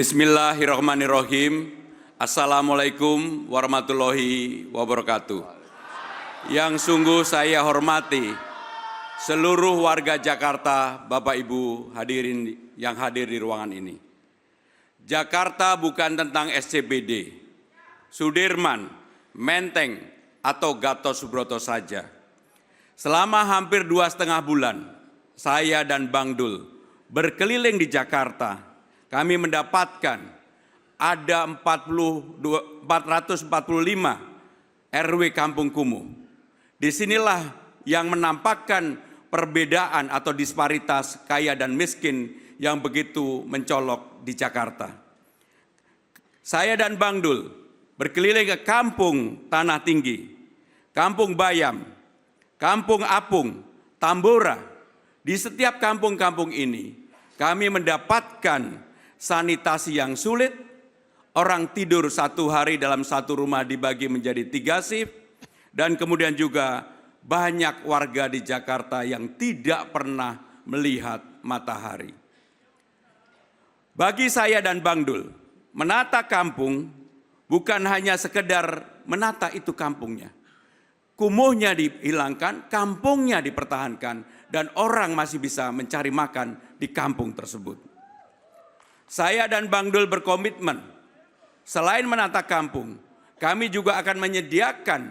Bismillahirrahmanirrahim. Assalamualaikum warahmatullahi wabarakatuh. Yang sungguh saya hormati seluruh warga Jakarta, Bapak Ibu hadirin yang hadir di ruangan ini. Jakarta bukan tentang SCBD, Sudirman, Menteng, atau Gatot Subroto saja. Selama hampir 2,5 bulan, saya dan Bang Dul berkeliling di Jakarta. Kami mendapatkan ada 445 RW Kampung Kumuh. Disinilah yang menampakkan perbedaan atau disparitas kaya dan miskin yang begitu mencolok di Jakarta. Saya dan Bang Dul berkeliling ke Kampung Tanah Tinggi, Kampung Bayam, Kampung Apung, Tambora. Di setiap kampung-kampung ini kami mendapatkan sanitasi yang sulit, orang tidur 1 hari dalam satu rumah dibagi menjadi 3 shift, dan kemudian juga banyak warga di Jakarta yang tidak pernah melihat matahari. Bagi saya dan Bang Dul, menata kampung bukan hanya sekedar menata itu kampungnya. Kumuhnya dihilangkan, kampungnya dipertahankan, dan orang masih bisa mencari makan di kampung tersebut. Saya dan Bang Dul berkomitmen, selain menata kampung, kami juga akan menyediakan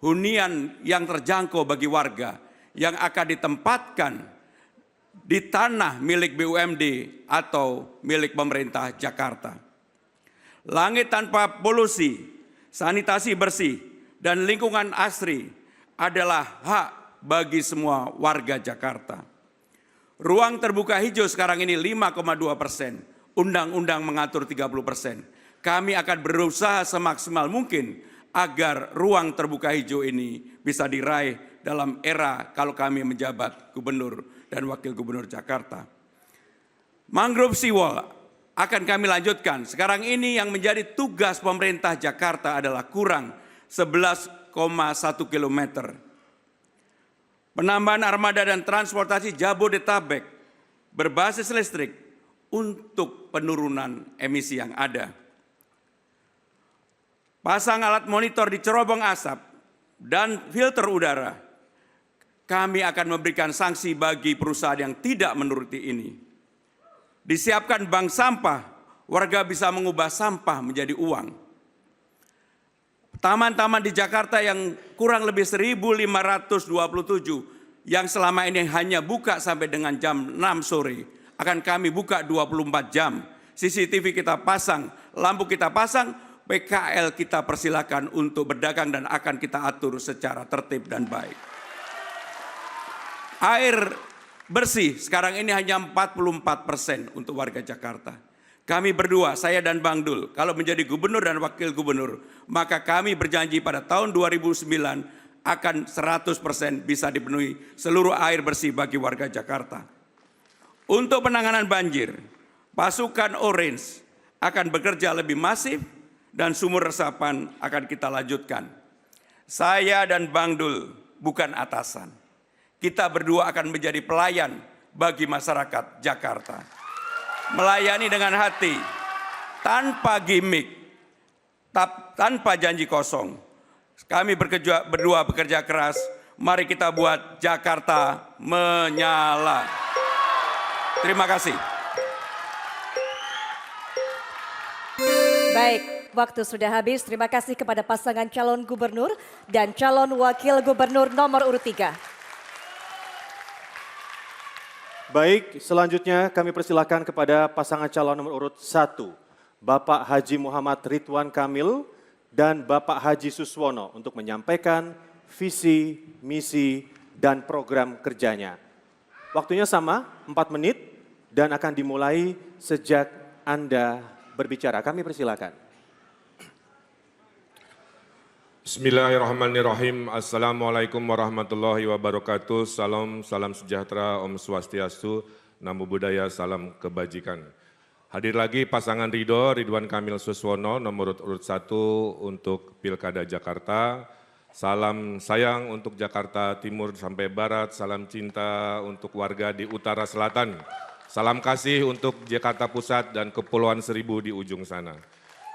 hunian yang terjangkau bagi warga yang akan ditempatkan di tanah milik BUMD atau milik pemerintah Jakarta. Langit tanpa polusi, sanitasi bersih, dan lingkungan asri adalah hak bagi semua warga Jakarta. Ruang terbuka hijau sekarang ini 5,2%. Undang-undang mengatur 30%. Kami akan berusaha semaksimal mungkin agar ruang terbuka hijau ini bisa diraih dalam era kalau kami menjabat gubernur dan wakil gubernur Jakarta. Mangrove seawall akan kami lanjutkan. Sekarang ini yang menjadi tugas pemerintah Jakarta adalah kurang 11,1 km. Penambahan armada dan transportasi Jabodetabek berbasis listrik untuk penurunan emisi yang ada. Pasang alat monitor di cerobong asap dan filter udara. Kami akan memberikan sanksi bagi perusahaan yang tidak menuruti ini. Disiapkan bank sampah, warga bisa mengubah sampah menjadi uang. Taman-taman di Jakarta yang kurang lebih 1.527 yang selama ini hanya buka sampai dengan jam 6 sore, akan kami buka 24 jam. CCTV kita pasang, lampu kita pasang, PKL kita persilakan untuk berdagang dan akan kita atur secara tertib dan baik. Air bersih sekarang ini hanya 44% untuk warga Jakarta. Kami berdua, saya dan Bang Dul, kalau menjadi gubernur dan wakil gubernur, maka kami berjanji pada tahun 2009 akan 100% bisa dipenuhi seluruh air bersih bagi warga Jakarta. Untuk penanganan banjir, pasukan Orange akan bekerja lebih masif dan sumur resapan akan kita lanjutkan. Saya dan Bang Dul bukan atasan. Kita berdua akan menjadi pelayan bagi masyarakat Jakarta. Melayani dengan hati, tanpa gimmick, tanpa janji kosong. Kami berdua bekerja keras, mari kita buat Jakarta menyala. Terima kasih. Baik, waktu sudah habis. Terima kasih kepada pasangan calon gubernur dan calon wakil gubernur nomor urut 3. Baik, selanjutnya kami persilakan kepada pasangan calon nomor urut 1, Bapak Haji Muhammad Ridwan Kamil dan Bapak Haji Suswono untuk menyampaikan visi, misi, dan program kerjanya. Waktunya sama, 4 menit, dan akan dimulai sejak Anda berbicara. Kami persilakan. Bismillahirrahmanirrahim. Assalamualaikum warahmatullahi wabarakatuh. Salam sejahtera, Om Swastiastu, Namo Buddhaya, salam kebajikan. Hadir lagi pasangan Ridwan Kamil Suswono, nomor urut 1 untuk Pilkada Jakarta. Salam sayang untuk Jakarta Timur sampai Barat, salam cinta untuk warga di Utara Selatan. Salam kasih untuk Jakarta Pusat dan Kepulauan Seribu di ujung sana.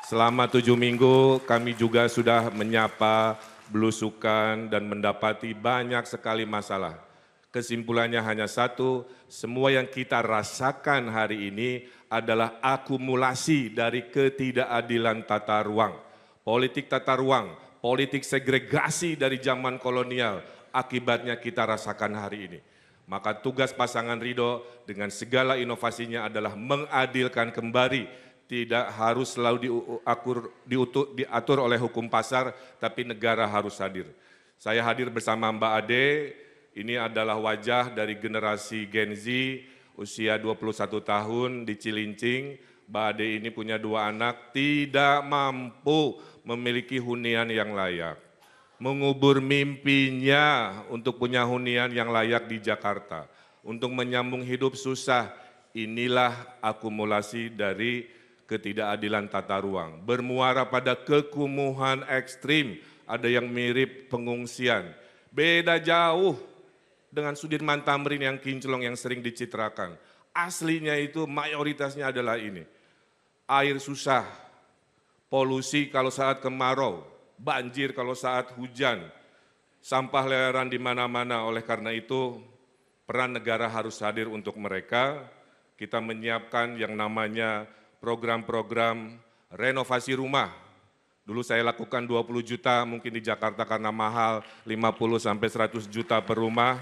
Selama 7 minggu kami juga sudah menyapa, belusukan, dan mendapati banyak sekali masalah. Kesimpulannya hanya satu, semua yang kita rasakan hari ini adalah akumulasi dari ketidakadilan tata ruang. Politik tata ruang, politik segregasi dari zaman kolonial, akibatnya kita rasakan hari ini. Maka tugas pasangan Ridho dengan segala inovasinya adalah mengadilkan kembali, tidak harus selalu diatur oleh hukum pasar, tapi negara harus hadir. Saya hadir bersama Mbak Ade, ini adalah wajah dari generasi Gen Z, usia 21 tahun di Cilincing. Mbak Ade ini punya 2 anak, tidak mampu memiliki hunian yang layak. Mengubur mimpinya untuk punya hunian yang layak di Jakarta. Untuk menyambung hidup susah, inilah akumulasi dari ketidakadilan tata ruang. Bermuara pada kekumuhan ekstrim, ada yang mirip pengungsian. Beda jauh dengan Sudirman Tamrin yang kinclong yang sering dicitrakan. Aslinya itu mayoritasnya adalah ini. Air susah, polusi kalau saat kemarau, banjir kalau saat hujan, sampah leleran di mana-mana. Oleh karena itu, peran negara harus hadir untuk mereka. Kita menyiapkan yang namanya program-program renovasi rumah. Dulu saya lakukan 20 juta, mungkin di Jakarta karena mahal, 50 sampai 100 juta per rumah.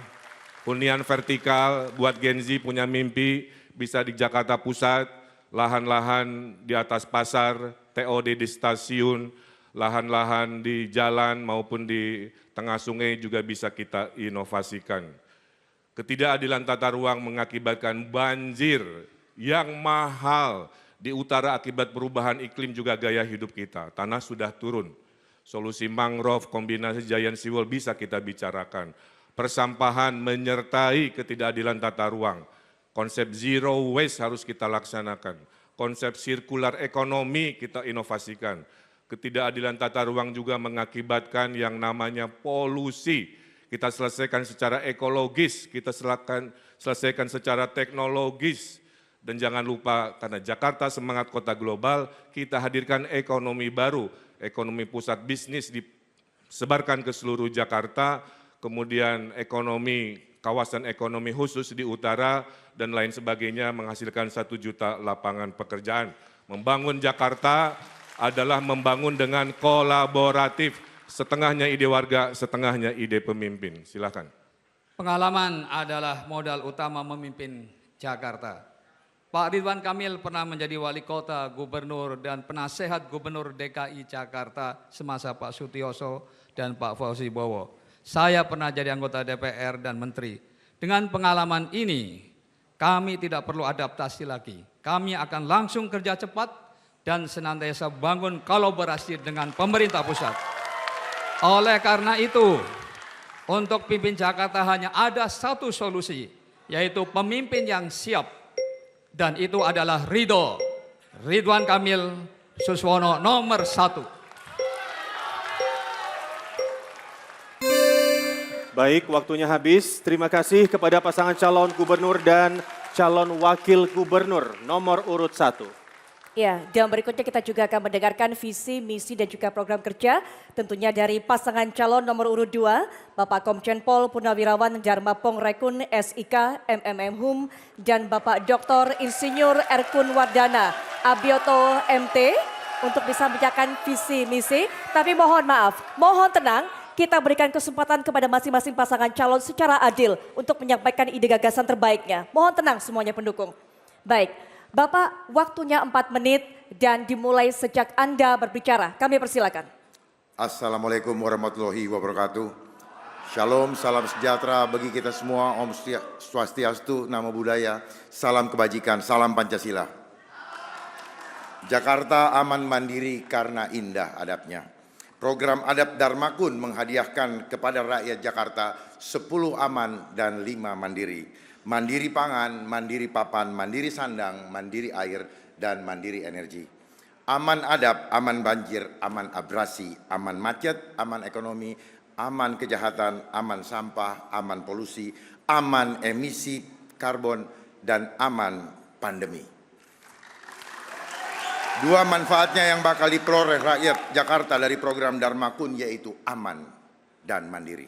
Hunian vertikal buat Gen Z punya mimpi, bisa di Jakarta Pusat, lahan-lahan di atas pasar, TOD di stasiun, lahan-lahan di jalan maupun di tengah sungai juga bisa kita inovasikan. Ketidakadilan tata ruang mengakibatkan banjir yang mahal di utara akibat perubahan iklim juga gaya hidup kita. Tanah sudah turun. Solusi mangrove, kombinasi giant seawall bisa kita bicarakan. Persampahan menyertai ketidakadilan tata ruang. Konsep zero waste harus kita laksanakan. Konsep sirkular ekonomi kita inovasikan. Ketidakadilan tata ruang juga mengakibatkan yang namanya polusi. Kita selesaikan secara ekologis, kita selesaikan secara teknologis. Dan jangan lupa, karena Jakarta semangat kota global, kita hadirkan ekonomi baru. Ekonomi pusat bisnis disebarkan ke seluruh Jakarta, kemudian ekonomi, kawasan ekonomi khusus di utara, dan lain sebagainya menghasilkan 1 juta lapangan pekerjaan. Membangun Jakarta adalah membangun dengan kolaboratif, setengahnya ide warga, setengahnya ide pemimpin. Silakan. Pengalaman adalah modal utama memimpin Jakarta. Pak Ridwan Kamil pernah menjadi wali kota, gubernur, dan penasehat gubernur DKI Jakarta semasa Pak Sutioso dan Pak Fauzi Bowo. Saya pernah jadi anggota DPR dan menteri. Dengan pengalaman ini, kami tidak perlu adaptasi lagi. Kami akan langsung kerja cepat dan senantiasa bangun kolaborasi dengan pemerintah pusat. Oleh karena itu, untuk pimpin Jakarta hanya ada satu solusi, yaitu pemimpin yang siap. Dan itu adalah Ridwan Kamil Suswono nomor 1. Baik, waktunya habis. Terima kasih kepada pasangan calon gubernur dan calon wakil gubernur nomor urut 1. Ya, dan berikutnya kita juga akan mendengarkan visi, misi, dan juga program kerja tentunya dari pasangan calon nomor urut 2, Bapak Komjen Pol Purnawirawan Dharmapong Rekun SIK MMM dan Bapak Dr. Insinyur Erkun Wardana Abioto MT untuk bisa menjalankan visi, misi. Tapi mohon maaf, mohon tenang, kita berikan kesempatan kepada masing-masing pasangan calon secara adil untuk menyampaikan ide gagasan terbaiknya. Mohon tenang semuanya pendukung. Baik. Bapak, waktunya 4 menit dan dimulai sejak Anda berbicara. Kami persilakan. Assalamualaikum warahmatullahi wabarakatuh. Shalom, salam sejahtera bagi kita semua. Om Swastiastu, Namo Buddhaya, salam kebajikan, salam Pancasila. Jakarta aman mandiri karena indah adabnya. Program Adab Dharmakun menghadiahkan kepada rakyat Jakarta 10 aman dan 5 mandiri. Mandiri pangan, mandiri papan, mandiri sandang, mandiri air, dan mandiri energi. Aman adab, aman banjir, aman abrasi, aman macet, aman ekonomi, aman kejahatan, aman sampah, aman polusi, aman emisi karbon, dan aman pandemi. Dua manfaatnya yang bakal diperoleh rakyat Jakarta dari program Dharma Kun yaitu aman dan mandiri.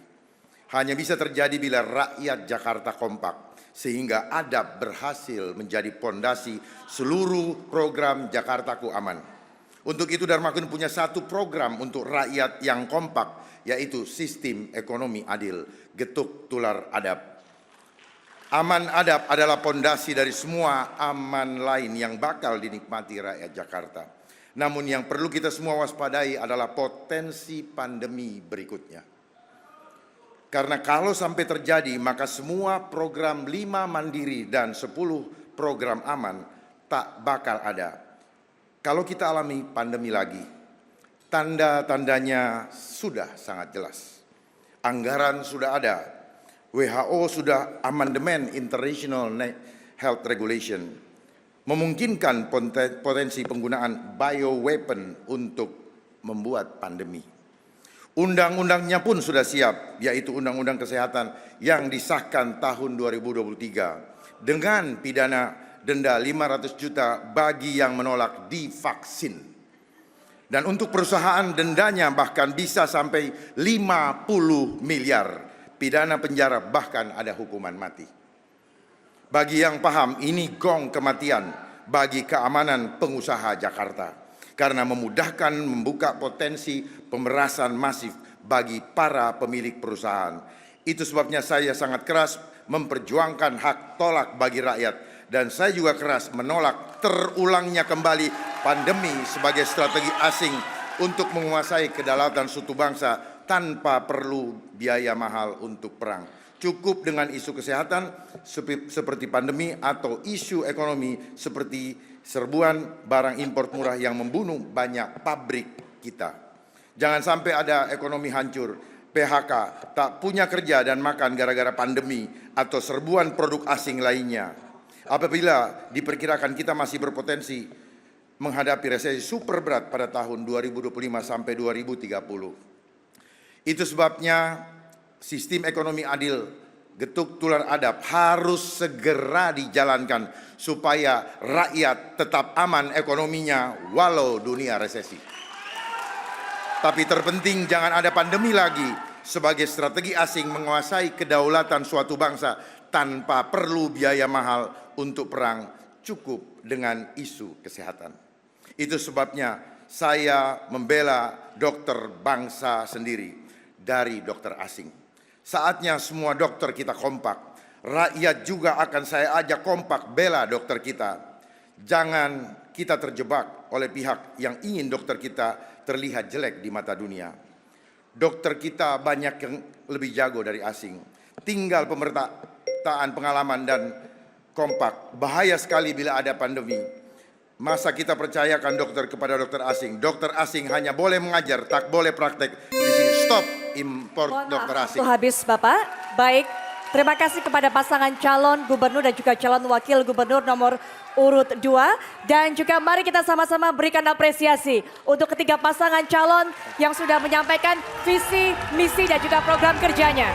Hanya bisa terjadi bila rakyat Jakarta kompak, sehingga adab berhasil menjadi pondasi seluruh program Jakartaku Aman. Untuk itu Dharma Kun punya satu program untuk rakyat yang kompak, yaitu sistem ekonomi adil, getuk tular adab. Aman adab adalah pondasi dari semua aman lain yang bakal dinikmati rakyat Jakarta. Namun yang perlu kita semua waspadai adalah potensi pandemi berikutnya. Karena kalau sampai terjadi, maka semua program 5 mandiri dan 10 program aman tak bakal ada. Kalau kita alami pandemi lagi, tanda-tandanya sudah sangat jelas. Anggaran sudah ada, WHO sudah amandemen International Health Regulation, memungkinkan potensi penggunaan bioweapon untuk membuat pandemi. Undang-undangnya pun sudah siap, yaitu Undang-Undang Kesehatan yang disahkan tahun 2023 dengan pidana denda 500 juta bagi yang menolak divaksin. Dan untuk perusahaan dendanya bahkan bisa sampai 50 miliar, pidana penjara bahkan ada hukuman mati. Bagi yang paham, ini gong kematian bagi keamanan pengusaha Jakarta. Karena memudahkan membuka potensi pemerasan masif bagi para pemilik perusahaan. Itu sebabnya saya sangat keras memperjuangkan hak tolak bagi rakyat. Dan saya juga keras menolak terulangnya kembali pandemi sebagai strategi asing untuk menguasai kedaulatan suatu bangsa tanpa perlu biaya mahal untuk perang. Cukup dengan isu kesehatan seperti pandemi atau isu ekonomi seperti serbuan barang impor murah yang membunuh banyak pabrik kita. Jangan sampai ada ekonomi hancur, PHK, tak punya kerja dan makan gara-gara pandemi atau serbuan produk asing lainnya. Apabila diperkirakan kita masih berpotensi menghadapi resesi super berat pada tahun 2025 sampai 2030. Itu sebabnya sistem ekonomi adil, getuk tular adab harus segera dijalankan supaya rakyat tetap aman ekonominya walau dunia resesi. Tapi terpenting jangan ada pandemi lagi sebagai strategi asing menguasai kedaulatan suatu bangsa tanpa perlu biaya mahal untuk perang, cukup dengan isu kesehatan. Itu sebabnya saya membela dokter bangsa sendiri dari dokter asing. Saatnya semua dokter kita kompak. Rakyat juga akan saya ajak kompak bela dokter kita. Jangan kita terjebak oleh pihak yang ingin dokter kita terlihat jelek di mata dunia. Dokter kita banyak yang lebih jago dari asing. Tinggal pemertaan pengalaman dan kompak. Bahaya sekali bila ada pandemi. Masa kita percayakan dokter kepada dokter asing? Dokter asing hanya boleh mengajar, tak boleh praktek. Di sini stop import dokter asing. Waktu habis Bapak. Baik, terima kasih kepada pasangan calon gubernur dan juga calon wakil gubernur nomor urut 2. Dan juga mari kita sama-sama berikan apresiasi untuk ketiga pasangan calon yang sudah menyampaikan visi, misi dan juga program kerjanya.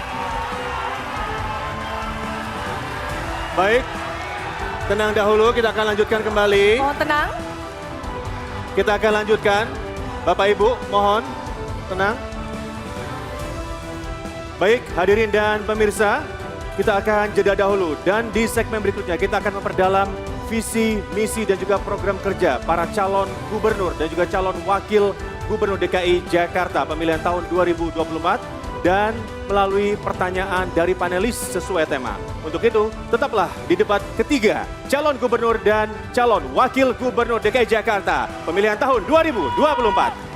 Baik, tenang dahulu, kita akan lanjutkan kembali. Mohon tenang. Kita akan lanjutkan. Bapak Ibu, mohon tenang. Baik, hadirin dan pemirsa, kita akan jeda dahulu. Dan di segmen berikutnya kita akan memperdalam visi, misi dan juga program kerja para calon gubernur dan juga calon wakil gubernur DKI Jakarta pemilihan tahun 2024. Dan melalui pertanyaan dari panelis sesuai tema. Untuk itu, tetaplah di debat ketiga calon gubernur dan calon wakil gubernur DKI Jakarta pemilihan tahun 2024.